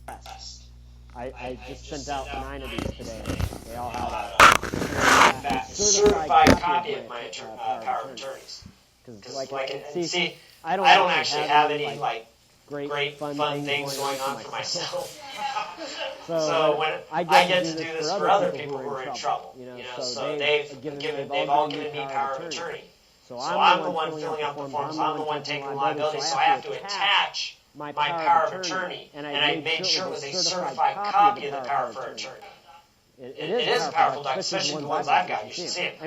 I just sent out 9 of these today. They all had a certified copy of my power of attorneys. Because, see, I don't actually have any great fun things going on for myself. So when I get to do this for other people who are in trouble, so they've all given me power of attorney. So I'm the one filling out the forms. I'm the one taking liability. So I have to attach my power of attorney, and I made sure it was a certified copy of the power of attorney. It is a powerful document, especially the ones I've got. You should see it.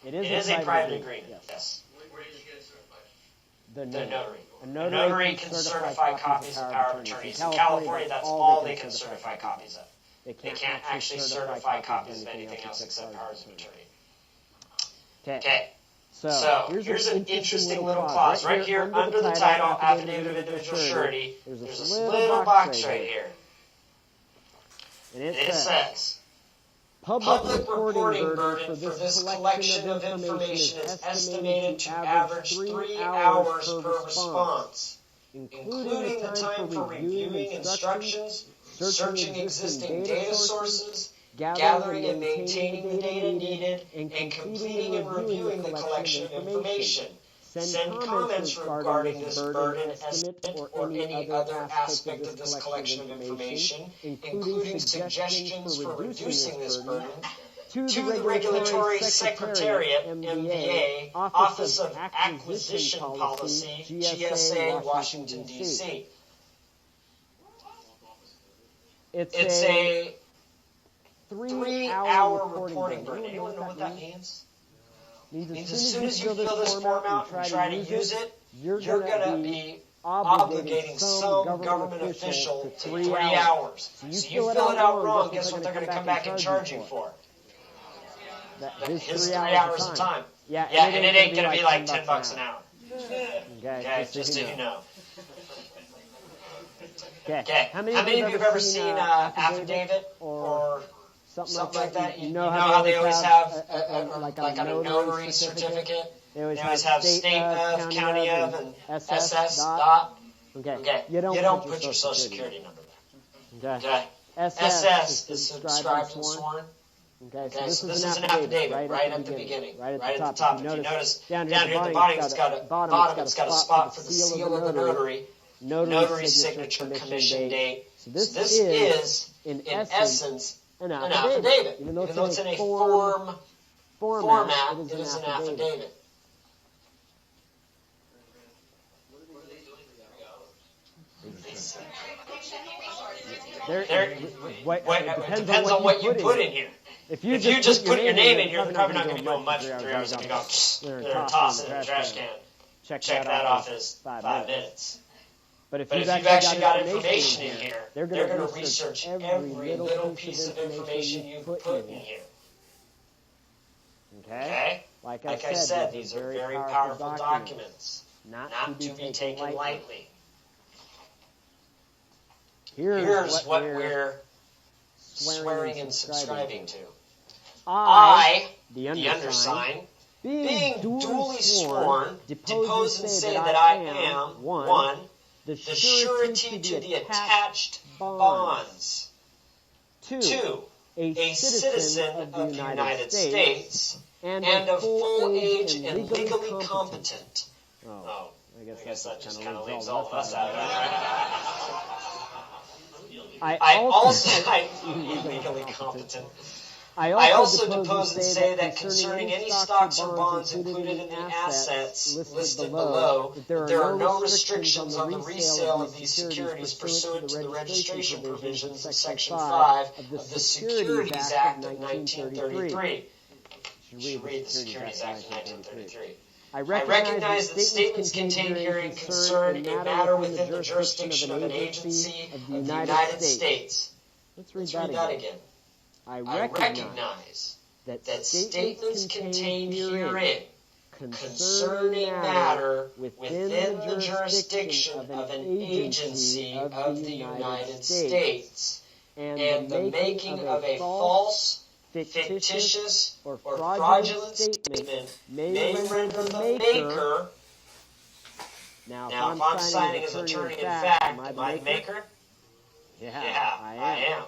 It is a private agreement. Yes. Where did you get it certified? The notary. A notary can certify copies of power of attorneys. In California, that's all they can certify copies of. They can't actually certify copies of anything else except powers of attorney. Okay. So here's an interesting little clause right here under the title Affidavit of Individual Surety. There's this little box right here. And it says, public reporting burden for this collection of information is estimated to average 3 hours per response, including the time for reviewing instructions, searching existing data sources, gathering and maintaining the data needed, and completing and reviewing the collection of information. Send comments regarding this burden estimate or any other aspect of this collection of information, including suggestions for reducing this burden, to the Regulatory Secretariat, MBA, Office of Acquisition Policy, GSA, Washington, D.C. It's a 3-hour reporting burden. Anyone know what that means? Means as soon as you fill this form out and try to use it, you're going to be obligating some government official to 3 hours. So you fill it out wrong, guess what they're going to come back and charge you for? His 3 hours of time. Yeah, and it ain't going to be like $10 an hour. Okay, just so you know. Okay, how many of you have ever seen an affidavit or something like that? You know how they always have a notary certificate? They always have state of, county of, and SS, dot. Okay. You don't put your social security number there. Okay. SS is subscribed and sworn. Okay, so this is an affidavit right at the beginning, right at the top. If you notice, down here at the bottom, it's got a spot for the seal of the notary, notary signature, commission date. So this is, in essence, an affidavit. Even though it's in a format, it is an affidavit. It depends on what you put in here. If you just put your name in here, they're probably not going to be doing much for 3 hours. They're tossing it in the trash can. Check that off as 5 minutes. But if you've actually got information in here, they're going to research every little piece of information you put in here. Okay? Like I said, these are very powerful documents, not to be taken lightly. Here's what we're swearing and subscribing to. I, the undersigned, being duly sworn, depose and say that I am, 1, the surety to the attached bonds, 2, a citizen of the United States, and of full age and legally competent. Oh, I guess that just kind of leaves all of us out of it. I also legally competent. I also depose and say that concerning any stocks or bonds included in the assets listed below, that there are no restrictions on the resale of these securities pursuant to the registration provisions of Section 5 of the Securities Act of 1933. You should read the Securities Act of 1933. I recognize that statements contained herein concern a matter within the jurisdiction of an agency of the United States. Let's read that again. I recognize that statements contained herein concern a matter within the jurisdiction of an agency of the United States, and the making of a false, fictitious, or fraudulent statement may render the maker Now, if I'm signing as attorney in fact, am I the maker? Yeah, I am.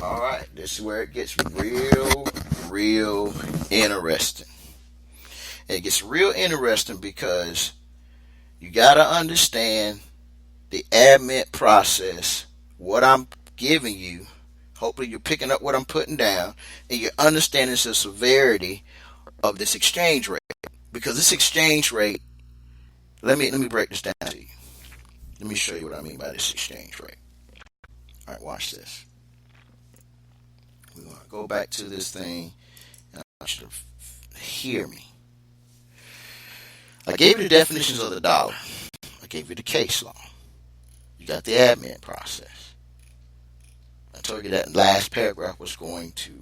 All right, this is where it gets real interesting. It gets real interesting because you got to understand the admit process, what I'm giving you. Hopefully you're picking up what I'm putting down, and you're understanding the severity of this exchange rate. Because this exchange rate, let me break this down to you. Let me show you what I mean by this exchange rate. All right, watch this. We're going to go back to this thing, and I want you to hear me. I gave you the definitions of the dollar. I gave you the case law. You got the admin process. I told you that last paragraph was going to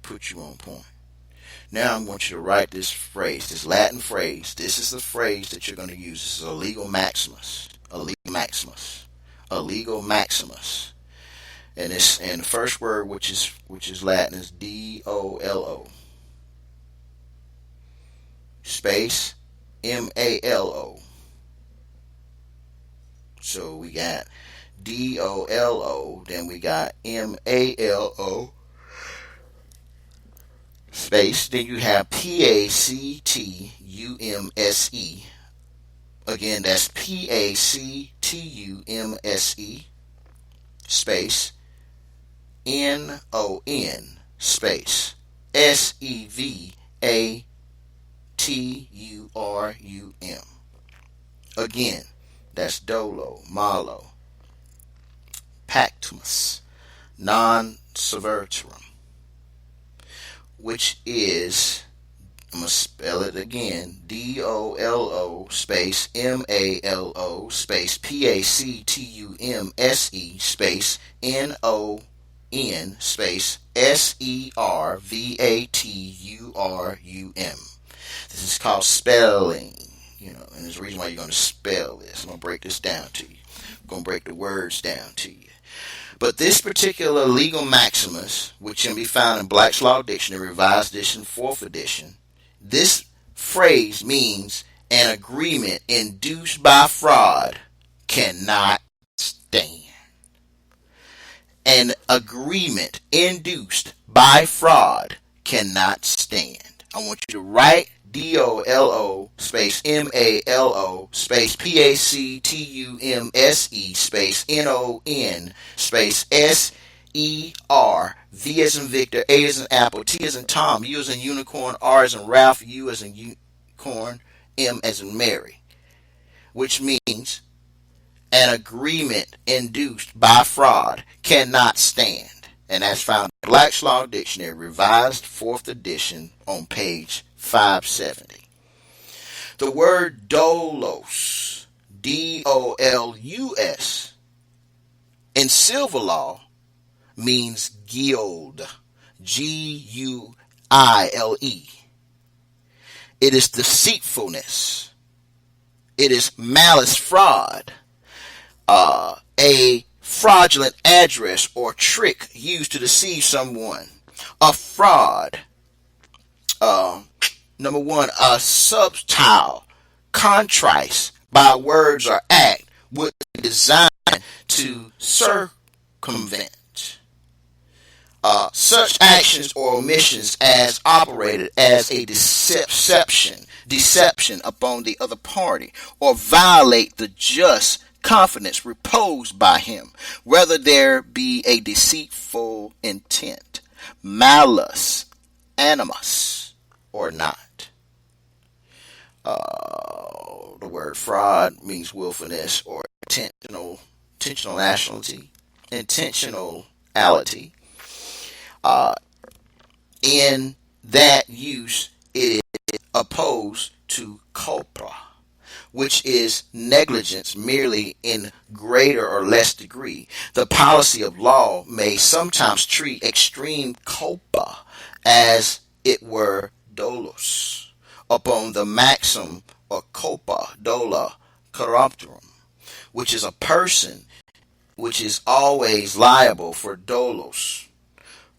put you on point. Now I want you to write this phrase, this Latin phrase. This is the phrase that you're going to use. This is a legal maximus. A legal maximus. A legal maximus. And the first word, which is Latin, is D-O-L-O. Space M-A-L-O. So we got D-O-L-O, then we got M-A-L-O, space, then you have P-A-C-T-U-M-S-E. Again, that's P-A-C-T-U-M-S-E, space, N-O-N, space, S-E-V-A-T-U-R-U-M. Again, that's dolo, malo, pactumus, non severtum, which is, I'm going to spell it again, D-O-L-O space M-A-L-O space P-A-C-T-U-M-S-E space N-O-N space S-E-R-V-A-T-U-R-U-M. This is called spelling. And there's a reason why you're going to spell this. I'm going to break this down to you. I'm going to break the words down to you. But this particular legal maximus, which can be found in Black's Law Dictionary, Revised Edition, 4th edition, this phrase means an agreement induced by fraud cannot stand. An agreement induced by fraud cannot stand. I want you to write D-O-L-O space M-A-L-O space P-A-C-T-U-M-S-E space N-O-N space S-E-R, V as in Victor, A as in Apple, T as in Tom, U as in Unicorn, R as in Ralph, U as in Unicorn, M as in Mary, which means an agreement induced by fraud cannot stand. And that's found in Black's Law Dictionary, Revised 4th edition, on page 570. The word doulos, D-O-L-U-S, in civil law means guild, G-U-I-L-E. It is deceitfulness. It is malice, fraud, a fraudulent address or trick used to deceive someone. A fraud. Number one, a subtile contrice by words or act would be designed to circumvent such actions or omissions as operated as a deception upon the other party, or violate the just confidence reposed by him, whether there be a deceitful intent, malice, animus, or not. The word fraud means willfulness or intentionality. In that use, it is opposed to culpa, which is negligence merely in greater or less degree. The policy of law may sometimes treat extreme culpa as it were dolus, upon the maxim or culpa dola corruptorum, which is a person which is always liable for dolos,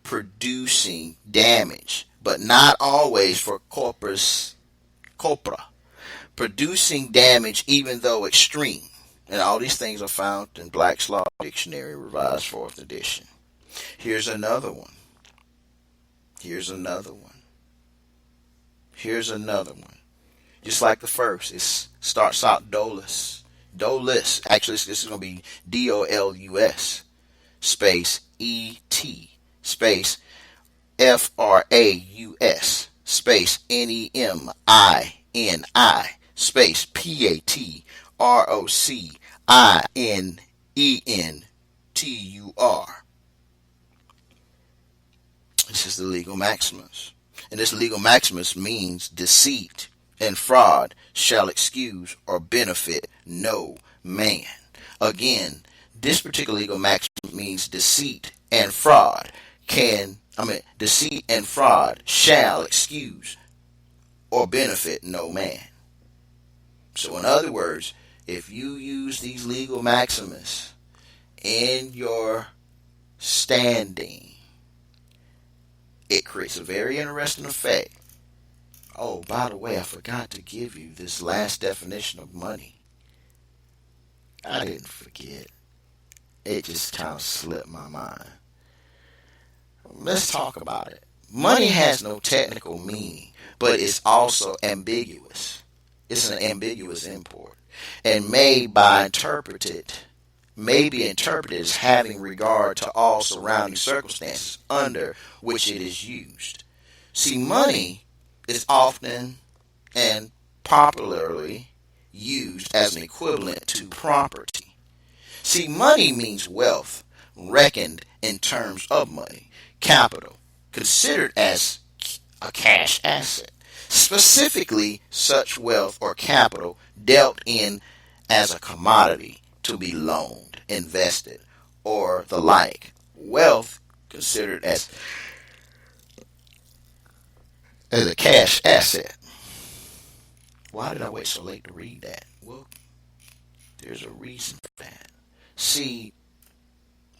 producing damage, but not always for corpora. Producing damage even though extreme. And all these things are found in Black's Law Dictionary, Revised 4th edition. Here's another one. Here's another one. Here's another one. Just like the first, it starts out dolus. Dolus. Actually, this is going to be DOLUS space ET space FRAUS space NEMINI space PATROCINENTUR. This is the legal maximus. And this legal maximus means deceit and fraud shall excuse or benefit no man. Again, this particular legal maximus means deceit and fraud deceit and fraud shall excuse or benefit no man. So in other words, if you use these legal maximus in your standing, it creates a very interesting effect. Oh, by the way, I forgot to give you this last definition of money. I didn't forget. It just kind of slipped my mind. Let's talk about it. Money has no technical meaning, but it's also ambiguous. It's an ambiguous import and may be interpreted as having regard to all surrounding circumstances under which it is used. See, money is often and popularly used as an equivalent to property. See, money means wealth reckoned in terms of money, capital, considered as a cash asset. Specifically, such wealth or capital dealt in as a commodity to be loaned, invested, or the like. Wealth considered as a cash asset. Why did I wait so late to read that? Well, there's a reason for that. See,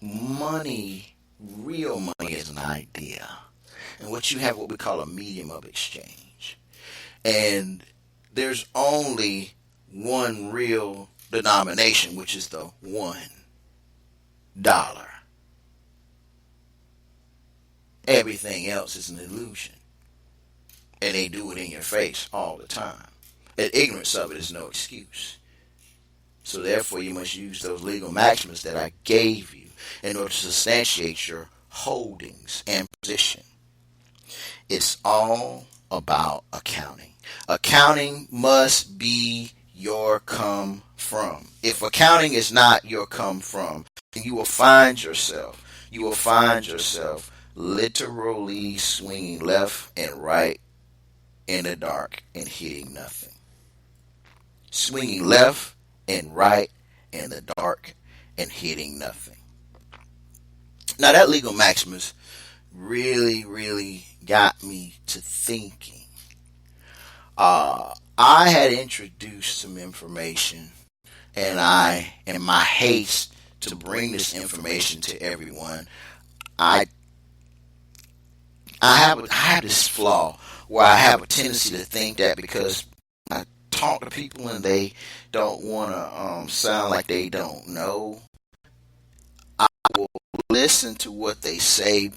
money, real money is an idea. And what you have, what we call a medium of exchange. And there's only one real denomination, which is the $1. Everything else is an illusion. And they do it in your face all the time. And ignorance of it is no excuse. So therefore you must use those legal maxims that I gave you in order to substantiate your holdings and position. It's all about accounting. Accounting must be your come from. If accounting is not your come from, then you will find yourself literally swinging left and right in the dark and hitting nothing. Swinging left and right in the dark and hitting nothing. Now that legal maximus really got me to thinking. I had introduced some information, and I, in my haste to bring this information to everyone, I have this flaw where I have a tendency to think that because I talk to people and they don't want to sound like they don't know, I will listen to what they say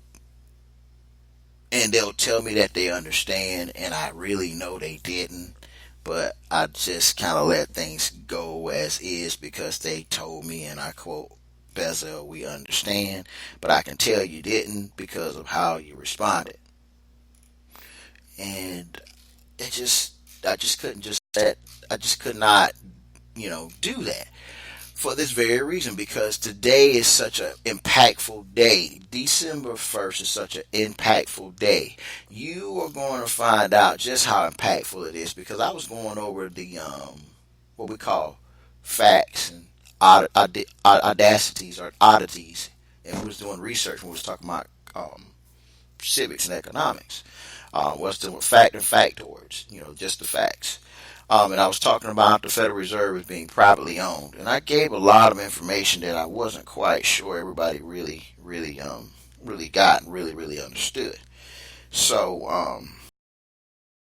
and they'll tell me that they understand, and I really know they didn't. But I just kind of let things go as is because they told me, and I quote, Bezel, we understand. But I can tell you didn't because of how you responded. And I just could not, do that. For this very reason, because today is such an impactful day. December 1st is such an impactful day. You are going to find out just how impactful it is, because I was going over the, what we call facts and audacities or oddities, and we was doing research when we was talking about civics and economics. What's doing fact and factoids, just the facts. And I was talking about the Federal Reserve as being privately owned. And I gave a lot of information that I wasn't quite sure everybody really really got, really understood. So